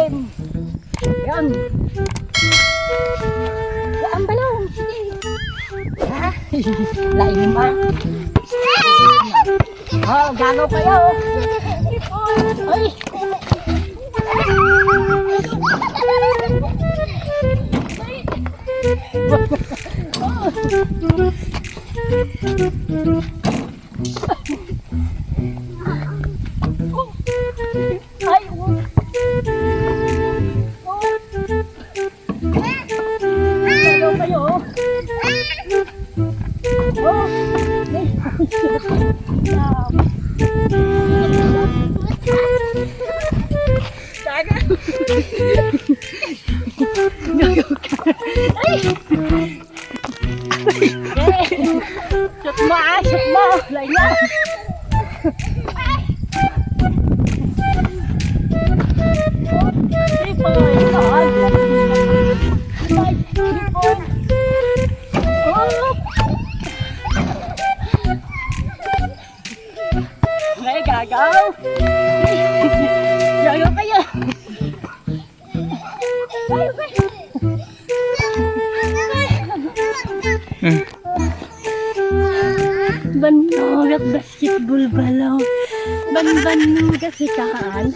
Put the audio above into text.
ilalim. Yan. Yan, balong. Sige. Ha? Lain ba? Oh, gano kayo. Ay. Ay, hello kayo. Oh. Daga. Ay. Shoot mo, shoot mo. Laya. Hey, gagaw. Yayo kayo. Banugat basketball balaw. Banugat sikaan.